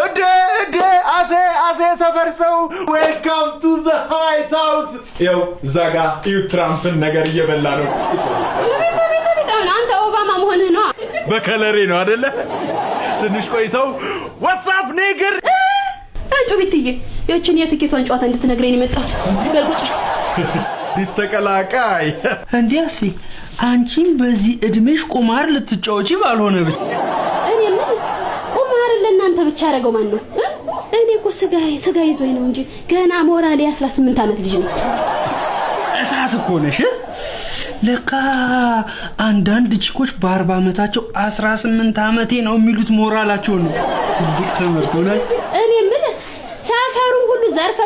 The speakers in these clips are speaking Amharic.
እደ አሴ ሰፈርሰው ዌልካም ቱ ዘ ዋይት ሃውስ ያው ዛጋ ትራምፕን ነገር እየበላ ነው አንተ ኦባማ መሆንህ ነው በከለሬ ነው አይደለ ትንሽ ቆይተው ዋትስአፕ ኔገር ጩቢትዬ የእችን የትኬቷን ጨዋታ እንድትነግረኝ የመጣሁት በልቆጫ ዲስተቀላቃይ እንዴሲ አንቺም በዚህ እድሜሽ ቁማር ልትጫወቺ ባልሆነ ብቻ እኔ ምን ቁማር ለእናንተ ብቻ ያደረገው ማን ነው እኔ እኮ ስጋ ይዞኝ ነው እንጂ ገና ሞራሌ 18 ዓመት ልጅ ነው እሳት እኮ ነሽ ለካ አንዳንድ ቺኮች በ40 ዓመታቸው 18 ዓመቴ ነው የሚሉት ሞራላቸው ነው ትልቅ ትምህርት ነው እኔ ምን ሰፈሩን ሁሉ ዘርፈ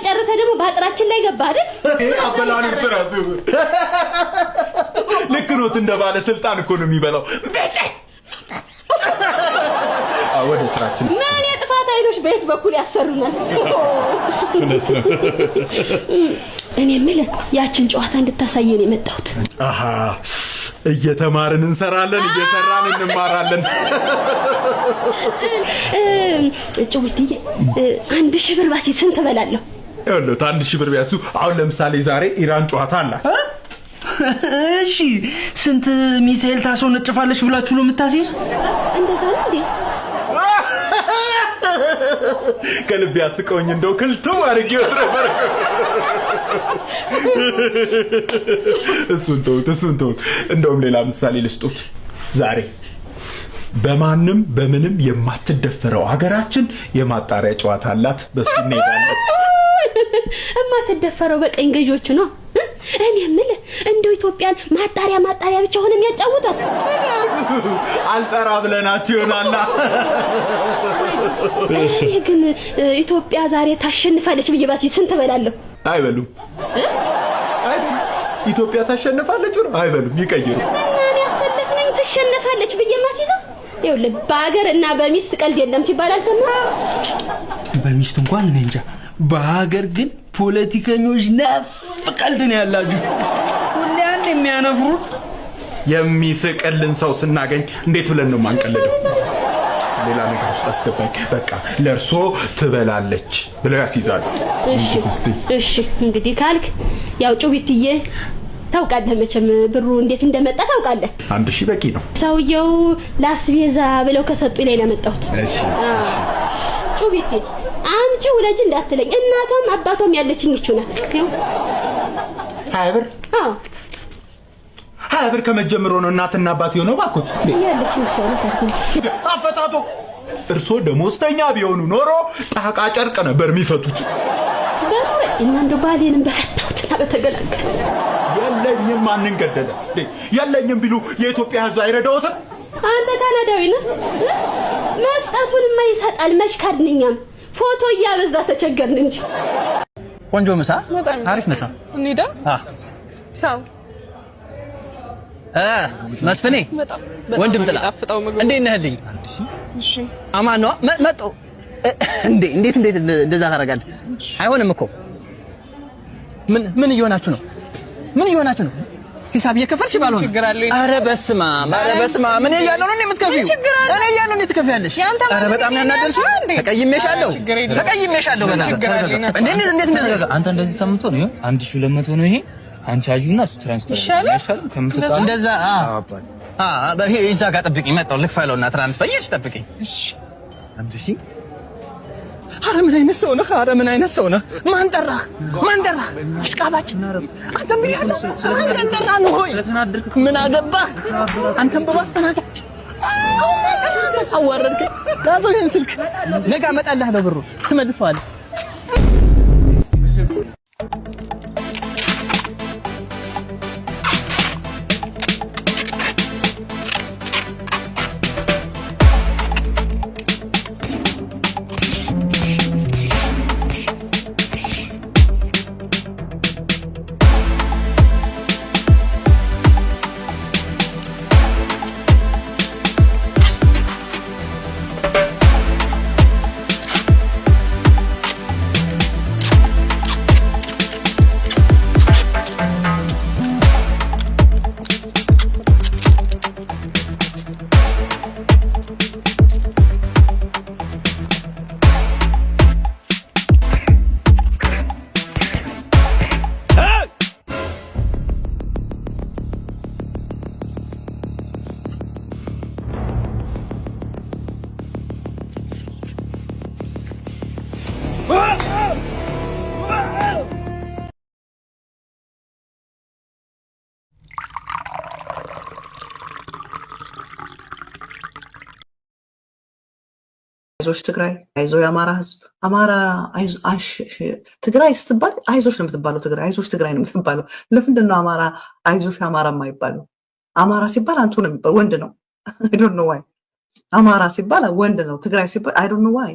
ጨርሰ ደግሞ ባጥራችን ላይ ገባ አይደል አበላን ፍራሱ ለክኖት እንደባለ ስልጣን እኮ ነው የሚበላው ወደ ስራችን ማን የጥፋት አይኖች በየት በኩል ያሰሩናል እውነት ነው እኔ ምን ያችን ጨዋታ እንድታሳየን የመጣሁት አሃ እየተማርን እንሰራለን እየሰራን እንማራለን ጭውትዬ 1000 ብር ባሲ ስንት በላለሁ ያለው 1000 ብር ቢያሱ አሁን ለምሳሌ ዛሬ ኢራን ጨዋታ አላት እሺ ስንት ሚሳኤል ታስወነጭፋለች ብላችሁ ነው የምታስይዙ እንደዛ ነው እንዴ ከልብ ያስቀውኝ እንደው ክልቱ አርጌው ነበር እሱን ተውት እንደውም ሌላ ምሳሌ ልስጡት ዛሬ በማንም በምንም የማትደፈረው ሀገራችን የማጣሪያ ጨዋታ አላት በሱ እንሄዳለን የማትደፈረው በቀኝ ገዢዎች ነው እኔ ምን እንደው ኢትዮጵያን ማጣሪያ ብቻ ሆነ የሚያጫውታት አልጠራ ብለናችሁ ይሆናልና ግን ኢትዮጵያ ዛሬ ታሸንፋለች ብዬ ባሲ ስንት በላለሁ አይበሉም ኢትዮጵያ ታሸንፋለች ብለው አይበሉም ይቀይሩ እኔ ያሰለፍነኝ ታሸንፋለች ብዬ ማሲዘው ይኸውልህ በሀገርና በሚስት ቀልድ የለም ሲባል አልሰማህ በሚስት እንኳን እኔ እንጃ በሀገር ግን ፖለቲከኞች ነፍ ቀልድ ነው ያላችሁ ሁሌ አንድ የሚያነፍሩት የሚስቅልን ሰው ስናገኝ እንዴት ብለን ነው ማንቀልደው ሌላ ነገር ውስጥ አስገባኝ በቃ ለርሶ ትበላለች ብለው ያስይዛሉ እሺ እንግዲህ ካልክ ያው ጩቢትዬ ታውቃለህ መቼም ብሩ እንዴት እንደመጣ ታውቃለህ 1000 በቂ ነው ሰውየው ላስቤዛ ብለው ከሰጡኝ ላይ ነው መጣሁት እሺ ጩቢቴ አንቺ ወለጅ እንዳትለኝ እናቷም አባቷም ያለችኝ እቺ ናት ይው ሃይብር ሃይብር ከመጀመሩ ነው እናትና አባት የሆነው ባኩት ያለችኝ ሰው ናት አፈታቶ እርሶ ደሞዝተኛ ቢሆኑ ኖሮ ጣቃ ጨርቅ ነበር የሚፈቱት እና እንደው ባሌንም በፈታሁትና በተገላገለ የለኝም ማንን ገደለ የለኝም ቢሉ የኢትዮጵያ ሕዝብ አይረዳውትም አንተ ካናዳዊ ነህ መስጠቱንማ ይሰጣል መሽካድንኛም ፎቶ እያበዛ ተቸገርን እንጂ ቆንጆ ምሳ አሪፍ ምሳ እንሂዳ ሳው መስፍኔ ወንድም ጥላ እንዴት ነህልኝ እሺ አማን ነው መጣ እንዴት እንደዛ ታደርጋለህ አይሆንም እኮ ምን እየሆናችሁ ነው ሂሳብ እየከፈልሽ ባልሆነ ችግር አለ ኧረ በስማ ምን እያለው ነው የምትከፊው እኔ እያለው ነው ትከፊያለሽ ኧረ በጣም ያናደርሽ ተቀይሜሻለሁ በጣም እንዴት እንደዚህ አንተ እንደዚህ ከምትሆን ነው 1200 ነው ይሄ አንቺ አዩና እሱ ትራንስፈር ይሻላል ከምትጣ እንደዛ ይሄ እዛ ጋር ጠብቂኝ መጣሁ ልክፈለውና ትራንስፈር ይልሽ ጠብቂኝ እሺ አንቺ ኧረ ምን አይነት ሰው ነህ ማን ጠራህ አሽቃባጭ አንተ ምን ያለው አንተ ጠራ ነው ሆይ ምን አገባህ አንተም በማስተናገድ አዋረድክ ጋዘው ይሄን ስልክ ነገ አመጣልሃለሁ ብሩ ትመልሰዋለህ አይዞሽ ትግራይ፣ አይዞ የአማራ ህዝብ። አማራ ትግራይ ስትባል አይዞሽ ነው የምትባለው። ትግራይ አይዞሽ ትግራይ ነው የምትባለው። ለምንድን ነው አማራ አይዞሽ አማራ የማይባለው? አማራ ሲባል አንቱ ነው የሚባለው፣ ወንድ ነው። አይ ዶንት ኖ ዋይ። አማራ ሲባል ወንድ ነው፣ ትግራይ ሲባል አይ ዶንት ኖ ዋይ።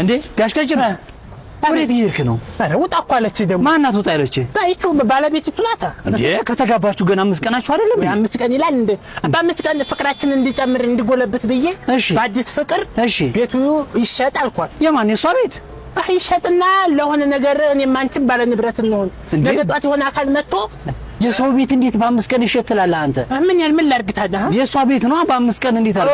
እንዴ ጋሽ ቀጭነ ወዴት እየሄድክ ነው? አረ ውጣ እኮ አለች። ደግሞ ማናት ውጣ ያለች? ባይቹ ባለቤቲቱ ናታ። እንዴ ከተጋባችሁ ገና 5 ቀናችሁ አይደለም? 5 ቀን ይላል እንዴ? በ5 ቀን ፍቅራችን እንዲጨምር እንዲጎለብት ብዬ በአዲስ ፍቅር ቤቱ ይሸጥ አልኳት። የማን የሷ ቤት? ይሸጥና ለሆነ ነገር እኔም አንቺም ባለ ንብረት እንሆን። ነገ ጧት የሆነ አካል መጥቶ የሰው ቤት እንዴት በ5 ቀን ይሸጥላልህ አንተ? ምን ላድርግ ታዲያ? የሷ ቤት ነው በ5 ቀን እንዴት አለ?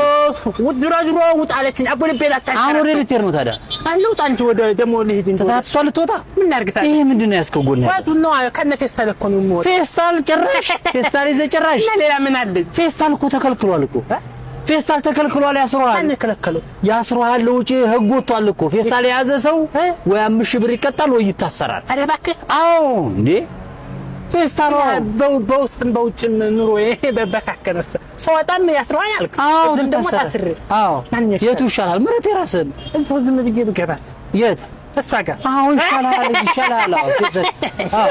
ድሮ ውጣ አለችኝ። አቦልቤ ላታሽ አሁን ወደ ልትሄድ ነው ታዲያ? አልውጣ አንቺ ወደ ደሞ ልሂድ እንጂ ታጥሷ ልትወጣ ምን ላድርግ ታዲያ? ይሄ ምንድነው ያስከው ጎን? ዋቱ ነው ከነ ፌስታል እኮ ነው ሞት ፌስታል ጭራሽ ፌስታል ይዘህ ጭራሽ እና ሌላ ምን አለ? ፌስታል እኮ ተከልክሏል እኮ ፌስታል ተከልክሏል። ያስሩሃል። አንከለከለው ያስሩሃል። ለውጪ ህግ ወጥቷል እኮ ፌስታል የያዘ ሰው ወይ 5000 ብር ይቀጣል ወይ ይታሰራል። አረ እባክህ አዎ እንዴ ፌስታል በውስጥም በውጭም ኑሮ ይሄ በበካከነስ ሰው በጣም ያስሩሃል አልክ። አዎ ደግሞ ታስር። አዎ የቱ ይሻላል? ምረት የራስህን እንትን ዝም ብዬ ብገባስ የት እሷ ጋር አዎ ይሻላል። አዎ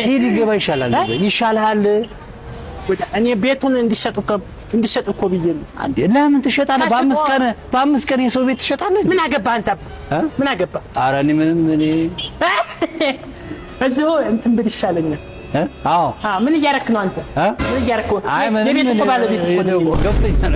ሂድ ገባ ይሻላል። ይሻላል። እኔ ቤቱን እንዲሸጥ እኮ ብዬ ነው። አንዴ ለምን ትሸጣለህ? በ5 ቀን የሰው ቤት ትሸጣለህ? ምን አገባህ አንተ? ምን አገባህ? ኧረ እኔ ምንም እዚሁ እንትን ብል ይሻለኛል። አዎ ምን እያደረክ ነው አንተ? ምን እያደረክ ነው? አይ ምንም የቤት እኮ ባለቤት እኮ ነው። ገብቶኛል።